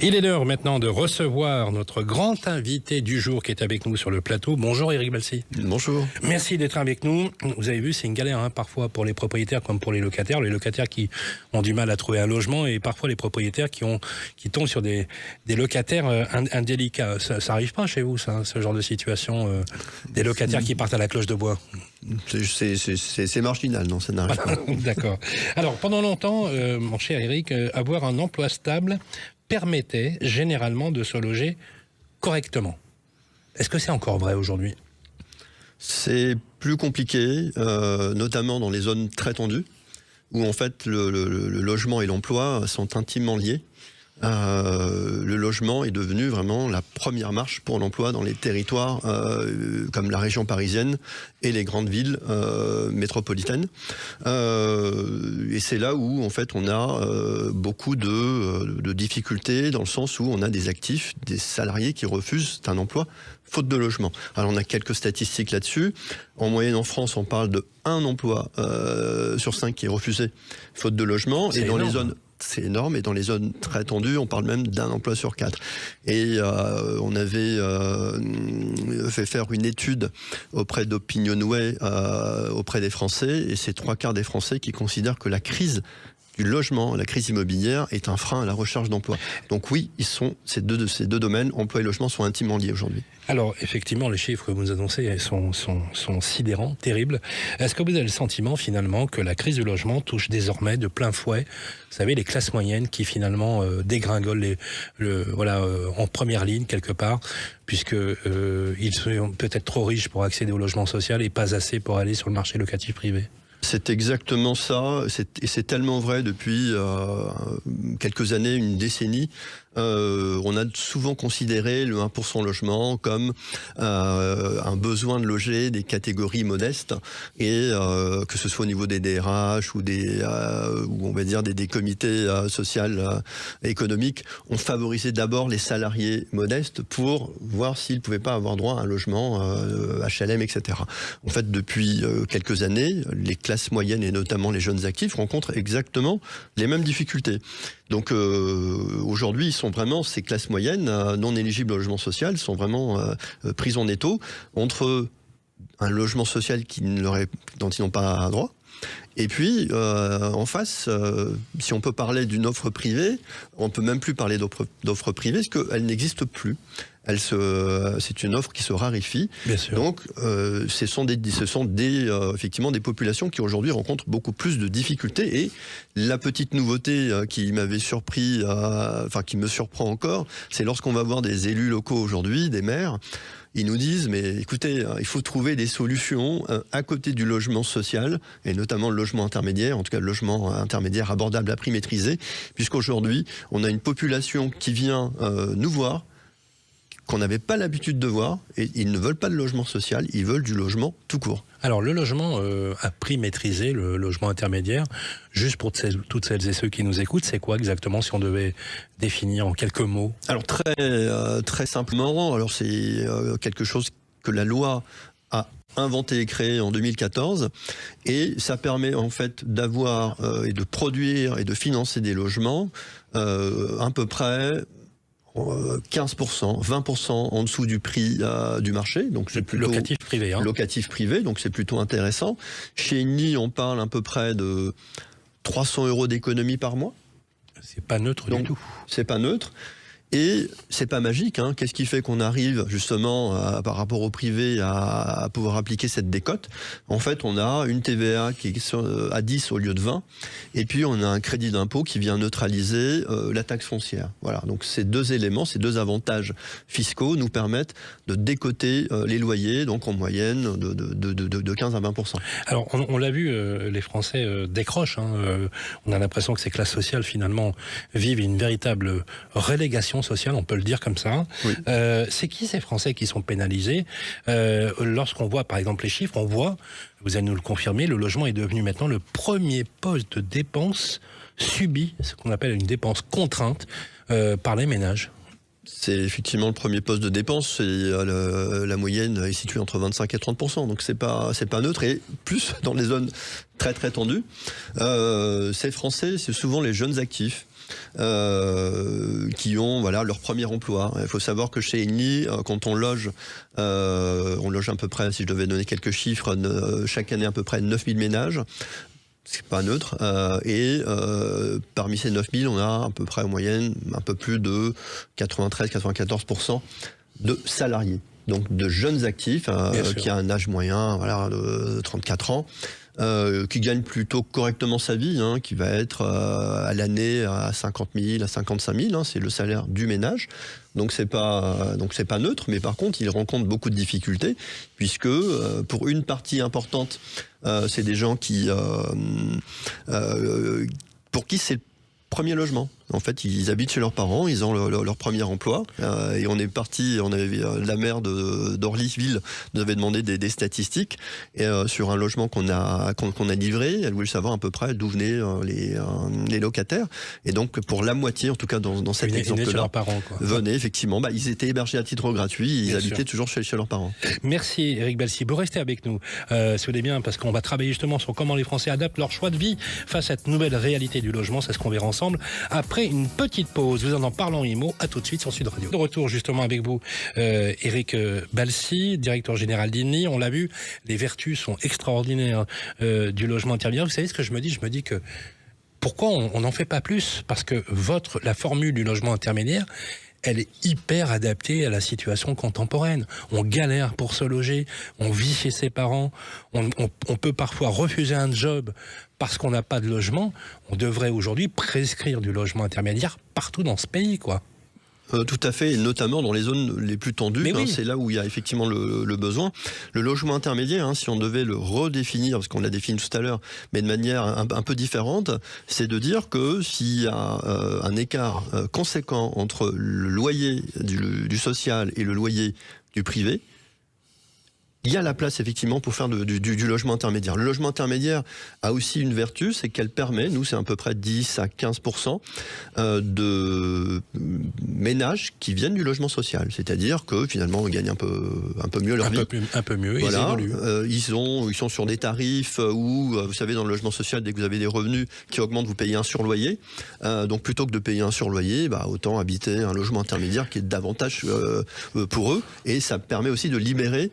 Il est l'heure maintenant de recevoir notre grand invité du jour qui est avec nous sur le plateau. Bonjour Éric Balsi. Bonjour. Merci d'être avec nous. Vous avez vu, c'est une galère parfois pour les propriétaires comme pour les locataires. Les locataires qui ont du mal à trouver un logement et parfois les propriétaires qui tombent sur des locataires indélicats. Ça arrive pas chez vous, ça, ce genre de situation, des locataires qui partent à la cloche de bois? C'est marginal, non, ça n'arrive pas. D'accord. Alors, pendant longtemps, mon cher Éric, avoir un emploi stable permettait généralement de se loger correctement. Est-ce que c'est encore vrai aujourd'hui? C'est plus compliqué, notamment dans les zones très tendues, où en fait le logement et l'emploi sont intimement liés. Le logement est devenu vraiment la première marche pour l'emploi dans les territoires comme la région parisienne et les grandes villes métropolitaines. Et c'est là où en fait on a beaucoup de difficultés, dans le sens où on a des actifs, des salariés qui refusent un emploi faute de logement. Alors on a quelques statistiques là-dessus. En moyenne en France, on parle de 1 emploi sur 5 qui est refusé faute de logement. Et dans les zones... C'est énorme, et dans les zones très tendues, on parle même d'1 emploi sur 4. Et on avait fait faire une étude auprès d'Opinionway, auprès des Français, et c'est 3/4 des Français qui considèrent que la crise du logement, la crise immobilière, est un frein à la recherche d'emploi. Donc oui, ces deux domaines, emploi et logement, sont intimement liés aujourd'hui. Alors, effectivement, les chiffres que vous nous annoncez sont sidérants, terribles. Est-ce que vous avez le sentiment, finalement, que la crise du logement touche désormais de plein fouet, vous savez, les classes moyennes qui, finalement, dégringolent en première ligne, quelque part, puisque ils sont peut-être trop riches pour accéder au logement social et pas assez pour aller sur le marché locatif privé? C'est exactement ça, et c'est tellement vrai depuis quelques années, une décennie. On a souvent considéré le 1% logement comme un besoin de loger des catégories modestes, et que ce soit au niveau des DRH ou ou on va dire des comités sociaux économiques, on favorisait d'abord les salariés modestes pour voir s'ils ne pouvaient pas avoir droit à un logement HLM, etc. En fait, depuis quelques années, les classes moyennes et notamment les jeunes actifs rencontrent exactement les mêmes difficultés. Donc aujourd'hui, ces classes moyennes non éligibles au logement social sont vraiment prises en étau entre un logement social dont ils n'ont pas droit. Et puis, en face, si on peut parler d'une offre privée, on ne peut même plus parler d'offre privée, parce qu'elle n'existe plus. C'est une offre qui se raréfie. Bien sûr. Donc, ce sont effectivement des populations qui aujourd'hui rencontrent beaucoup plus de difficultés. Et la petite nouveauté qui m'avait surpris, qui me surprend encore, c'est lorsqu'on va voir des élus locaux aujourd'hui, des maires. Ils nous disent, mais écoutez, il faut trouver des solutions à côté du logement social, et notamment le logement intermédiaire, en tout cas le logement intermédiaire abordable à prix maîtrisé, puisqu'aujourd'hui, on a une population qui vient nous voir, qu'on n'avait pas l'habitude de voir, et ils ne veulent pas de logement social, ils veulent du logement tout court. Alors, le logement à prix maîtrisé, le logement intermédiaire, juste pour toutes celles et ceux qui nous écoutent, c'est quoi exactement, si on devait définir en quelques mots? Alors, très simplement, alors c'est quelque chose que la loi a inventé et créé en 2014, et ça permet en fait d'avoir et de produire et de financer des logements à peu près 15%, 20% en dessous du prix du marché. Donc c'est plutôt locatif privé. Locatif privé, donc c'est plutôt intéressant. Chez INI, on parle à peu près de 300 € d'économie par mois. C'est pas neutre du tout. C'est pas neutre. Et c'est pas magique, hein. Qu'est-ce qui fait qu'on arrive justement par rapport au privé à pouvoir appliquer cette décote? En fait, on a une TVA qui est à 10 au lieu de 20, et puis on a un crédit d'impôt qui vient neutraliser la taxe foncière. Voilà, donc ces deux éléments, ces deux avantages fiscaux nous permettent de décoter les loyers, donc en moyenne de 15 à 20%. Alors on l'a vu, les Français décrochent. On a l'impression que ces classes sociales finalement vivent une véritable relégation sociale, on peut le dire comme ça. Oui. C'est qui ces Français qui sont pénalisés? Lorsqu'on voit par exemple les chiffres, on voit, vous allez nous le confirmer, le logement est devenu maintenant le premier poste de dépense subi, ce qu'on appelle une dépense contrainte par les ménages. C'est effectivement le premier poste de dépense, et la moyenne est située entre 25 et 30%, donc c'est pas neutre, et plus dans les zones très très tendues. Ces Français, c'est souvent les jeunes actifs qui ont voilà, leur premier emploi. Il faut savoir que chez Engie, quand on loge à peu près, si je devais donner quelques chiffres, chaque année à peu près 9000 ménages. C'est pas neutre. Parmi ces 9000, on a à peu près en moyenne un peu plus de 93-94% de salariés. Donc de jeunes actifs qui a un âge moyen voilà, de 34 ans. Qui gagne plutôt correctement sa vie, qui va être à l'année à 50 000, à 55 000, c'est le salaire du ménage. Donc c'est pas neutre, mais par contre, il rencontre beaucoup de difficultés, puisque pour une partie importante, c'est des gens pour qui c'est le premier logement. En fait, ils habitent chez leurs parents, ils ont leur premier emploi. Et on avait la maire d'Orlyville nous avait demandé des statistiques sur un logement qu'on a livré. Elle voulait savoir à peu près d'où venaient les locataires. Et donc, pour la moitié, en tout cas dans cet exemple-là, venaient effectivement. Ils étaient hébergés à titre gratuit, ils habitaient toujours chez leurs parents. Merci Eric Balsi. Vous restez avec nous, si vous voulez bien, parce qu'on va travailler justement sur comment les Français adaptent leur choix de vie face à cette nouvelle réalité du logement. C'est ce qu'on verra ensemble après une petite pause. Vous en parlons IMO, à tout de suite sur Sud Radio. De retour justement avec vous, Eric Balsi, directeur général d'Engie. On l'a vu, les vertus sont extraordinaires du logement intermédiaire. Vous savez ce que je me dis ? Je me dis que pourquoi on n'en fait pas plus ? Parce que la formule du logement intermédiaire, elle est hyper adaptée à la situation contemporaine. On galère pour se loger, on vit chez ses parents, on peut parfois refuser un job parce qu'on n'a pas de logement. On devrait aujourd'hui prescrire du logement intermédiaire partout dans ce pays, quoi. Tout à fait, et notamment dans les zones les plus tendues, oui. C'est là où il y a effectivement le besoin. Le logement intermédiaire, si on devait le redéfinir, parce qu'on l'a défini tout à l'heure, mais de manière un peu différente, c'est de dire que s'il y a un écart conséquent entre le loyer du social et le loyer du privé, il y a la place effectivement pour faire du logement intermédiaire. Le logement intermédiaire a aussi une vertu, c'est qu'elle permet, nous c'est à peu près 10 à 15% de ménages qui viennent du logement social. C'est-à-dire que finalement on gagne un peu mieux leur vie. Un peu mieux, voilà. Ils évoluent. Ils sont sur des tarifs où, vous savez, dans le logement social, dès que vous avez des revenus qui augmentent, vous payez un surloyer. Donc plutôt que de payer un surloyer, autant habiter un logement intermédiaire qui est davantage pour eux. Et ça permet aussi de libérer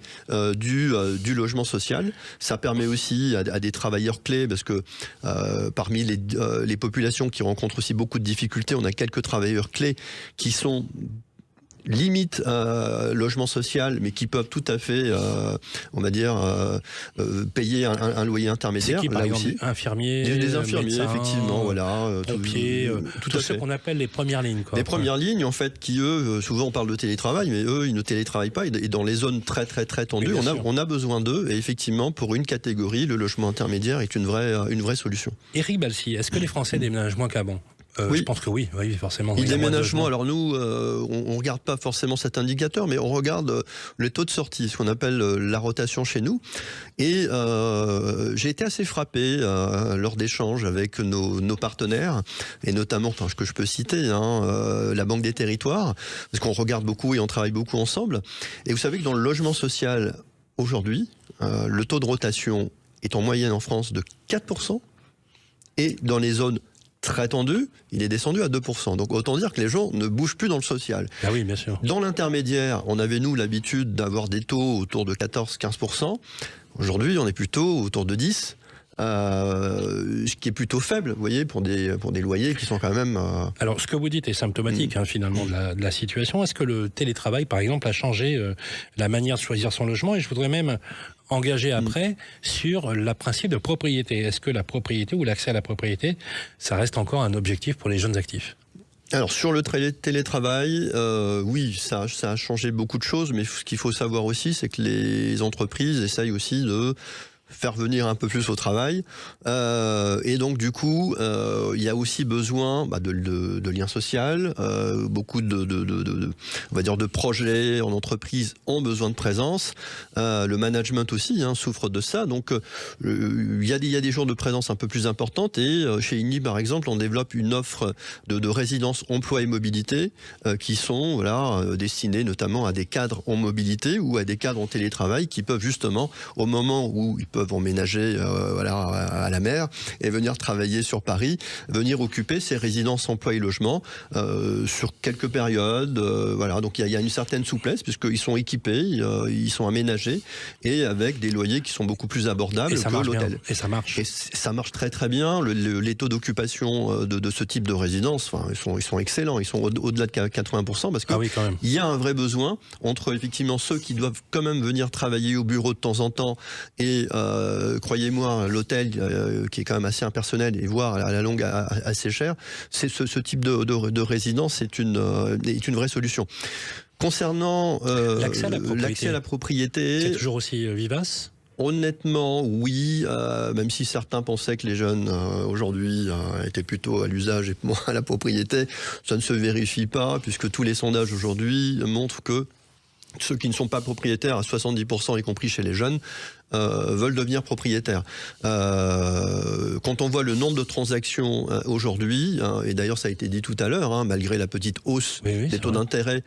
du logement social. Ça permet aussi à des travailleurs clés, parce que parmi les populations qui rencontrent aussi beaucoup de difficultés, on a quelques travailleurs clés qui sont limite logement social, mais qui peuvent tout à fait, on va dire, payer un loyer intermédiaire. C'est qui, par exemple, aussi infirmiers, des infirmiers, médecins, effectivement, voilà, pompiers, tout ce qu'on appelle les premières lignes, quoi. Les premières lignes, en fait, qui eux, souvent on parle de télétravail, mais eux, ils ne télétravaillent pas. Et dans les zones très très très tendues, on a besoin d'eux. Et effectivement, pour une catégorie, le logement intermédiaire est une vraie solution. Eric Balsi, est-ce que les Français déménagent moins qu'avant ? Oui. Je pense que oui, forcément. Le déménagement, alors nous, on regarde pas forcément cet indicateur, mais on regarde les taux de sortie, ce qu'on appelle la rotation chez nous. Et j'ai été assez frappé lors d'échanges avec nos partenaires, et notamment, ce que je peux citer, la Banque des Territoires, parce qu'on regarde beaucoup et on travaille beaucoup ensemble. Et vous savez que dans le logement social, aujourd'hui, le taux de rotation est en moyenne en France de 4%, et dans les zones très tendu, il est descendu à 2%. Donc autant dire que les gens ne bougent plus dans le social. Ah oui, bien sûr. Dans l'intermédiaire, on avait nous l'habitude d'avoir des taux autour de 14-15%. Aujourd'hui, on est plutôt autour de 10%. Ce qui est plutôt faible, vous voyez, pour des loyers qui sont quand même... Alors, ce que vous dites est symptomatique, finalement, de la situation. Est-ce que le télétravail, par exemple, a changé la manière de choisir son logement ? Et je voudrais même engager après sur le principe de propriété. Est-ce que la propriété ou l'accès à la propriété, ça reste encore un objectif pour les jeunes actifs ? Alors sur le télétravail, oui, ça a changé beaucoup de choses, mais ce qu'il faut savoir aussi, c'est que les entreprises essayent aussi de faire venir un peu plus au travail, et donc du coup il y a aussi besoin de liens sociaux, beaucoup on va dire de projets en entreprise ont besoin de présence, le management aussi souffre de ça, donc il y a des jours de présence un peu plus importantes, et chez Engie par exemple on développe une offre de résidence emploi et mobilité qui sont destinées notamment à des cadres en mobilité ou à des cadres en télétravail qui peuvent justement au moment où ils peuvent peuvent emménager à la mer et venir travailler sur Paris, venir occuper ces résidences emploi et logement sur quelques périodes. Voilà, donc il y a une certaine souplesse puisqu'ils sont équipés, ils sont aménagés et avec des loyers qui sont beaucoup plus abordables que l'hôtel. Et ça marche. Et ça marche très très bien. Les taux d'occupation de ce type de résidence, ils sont excellents. Ils sont au-delà de 80% parce qu'il y a un vrai besoin entre effectivement ceux qui doivent quand même venir travailler au bureau de temps en temps et croyez-moi, l'hôtel qui est quand même assez impersonnel et voire à la longue assez cher, c'est ce type de résidence est une vraie solution. Concernant l'accès à la propriété, c'est toujours aussi vivace ? Honnêtement, oui, même si certains pensaient que les jeunes aujourd'hui étaient plutôt à l'usage et moins à la propriété, ça ne se vérifie pas puisque tous les sondages aujourd'hui montrent que ceux qui ne sont pas propriétaires à 70%, y compris chez les jeunes, veulent devenir propriétaires. Quand on voit le nombre de transactions aujourd'hui, et d'ailleurs ça a été dit tout à l'heure, malgré la petite hausse des taux d'intérêt,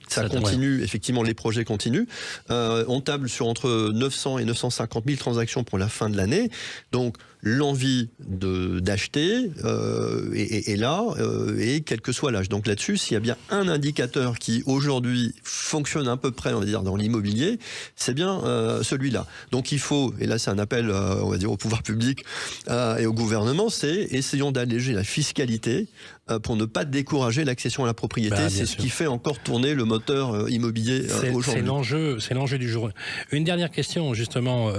ça continue, effectivement, les projets continuent. On table sur entre 900 et 950 000 transactions pour la fin de l'année. Donc, l'envie d'acheter est là, et quel que soit l'âge. Donc là-dessus, s'il y a bien un indicateur qui, aujourd'hui, fonctionne à peu près, on va dire, dans l'immobilier, c'est bien celui-là. Donc il faut, et là c'est un appel, on va dire, au pouvoir public et au gouvernement, c'est essayons d'alléger la fiscalité pour ne pas décourager l'accession à la propriété. C'est ce qui fait encore tourner le moteur immobilier aujourd'hui. C'est l'enjeu du jour. Une dernière question, justement,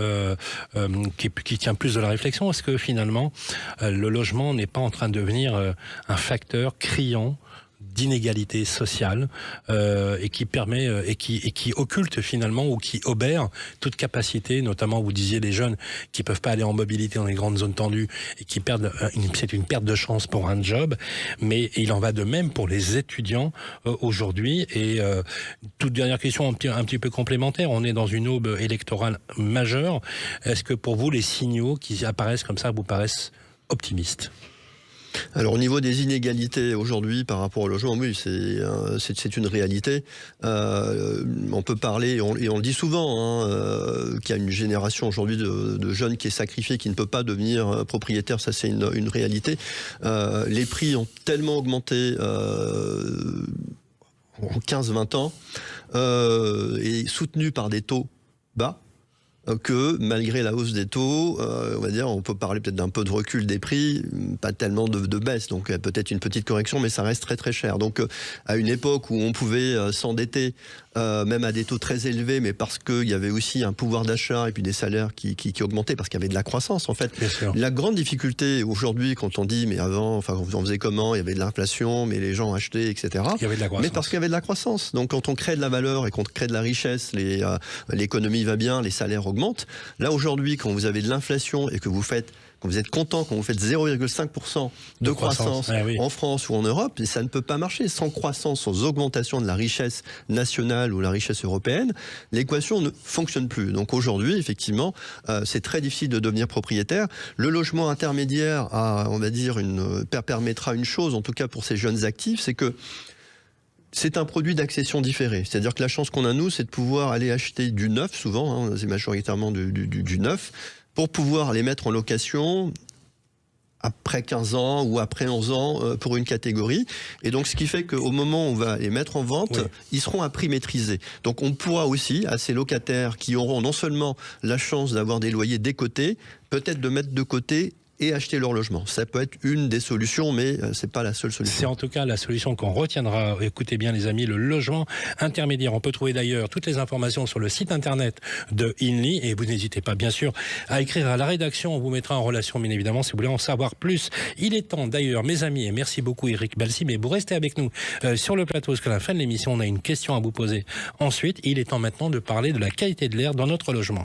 qui tient plus de la réflexion. Est-ce que finalement, le logement n'est pas en train de devenir un facteur criant d'inégalité sociale et qui permet et qui occulte finalement ou qui obère toute capacité, notamment vous disiez les jeunes qui peuvent pas aller en mobilité dans les grandes zones tendues et qui perdent, c'est une perte de chance pour un job, mais il en va de même pour les étudiants aujourd'hui. Et toute dernière question un petit peu complémentaire, on est dans une aube électorale majeure. Est-ce que pour vous les signaux qui apparaissent comme ça vous paraissent optimistes ? Alors au niveau des inégalités aujourd'hui par rapport au logement, oui, c'est une réalité. On peut parler, et on le dit souvent, qu'il y a une génération aujourd'hui de jeunes qui est sacrifiée, qui ne peut pas devenir propriétaire, ça c'est une réalité. Les prix ont tellement augmenté en 15-20 ans et soutenus par des taux bas, que malgré la hausse des taux, on va dire, on peut parler peut-être d'un peu de recul des prix, pas tellement de baisse, donc peut-être une petite correction, mais ça reste très très cher. Donc à une époque où on pouvait s'endetter, même à des taux très élevés, mais parce qu'il y avait aussi un pouvoir d'achat et puis des salaires qui augmentaient, parce qu'il y avait de la croissance en fait. La grande difficulté aujourd'hui, quand on dit, mais avant, enfin on faisait comment, il y avait de l'inflation, mais les gens achetaient, etc. Il y avait de la croissance. Mais parce qu'il y avait de la croissance. Donc quand on crée de la valeur et qu'on crée de la richesse, l'économie va bien, les salaires augmentent. Là aujourd'hui, quand vous avez de l'inflation et que vous êtes content quand vous faites 0,5% de croissance en France ou en Europe, et ça ne peut pas marcher. Sans croissance, sans augmentation de la richesse nationale ou la richesse européenne, l'équation ne fonctionne plus. Donc aujourd'hui, effectivement, c'est très difficile de devenir propriétaire. Le logement intermédiaire, on va dire, permettra une chose, en tout cas pour ces jeunes actifs, c'est que c'est un produit d'accession différée. C'est-à-dire que la chance qu'on a, nous, c'est de pouvoir aller acheter du neuf, souvent, c'est majoritairement du neuf, pour pouvoir les mettre en location après 15 ans ou après 11 ans pour une catégorie. Et donc, ce qui fait qu'au moment où on va les mettre en vente, ils seront à prix maîtrisé. Donc, on pourra aussi, à ces locataires qui auront non seulement la chance d'avoir des loyers décotés, peut-être de mettre de côté et acheter leur logement. Ça peut être une des solutions, mais c'est pas la seule solution. C'est en tout cas la solution qu'on retiendra. Écoutez bien les amis, le logement intermédiaire. On peut trouver d'ailleurs toutes les informations sur le site internet de INLI et vous n'hésitez pas bien sûr à écrire à la rédaction. On vous mettra en relation bien évidemment si vous voulez en savoir plus. Il est temps d'ailleurs mes amis, et merci beaucoup Eric Balsi, mais vous restez avec nous sur le plateau parce qu'à la fin de l'émission on a une question à vous poser. Ensuite, il est temps maintenant de parler de la qualité de l'air dans notre logement.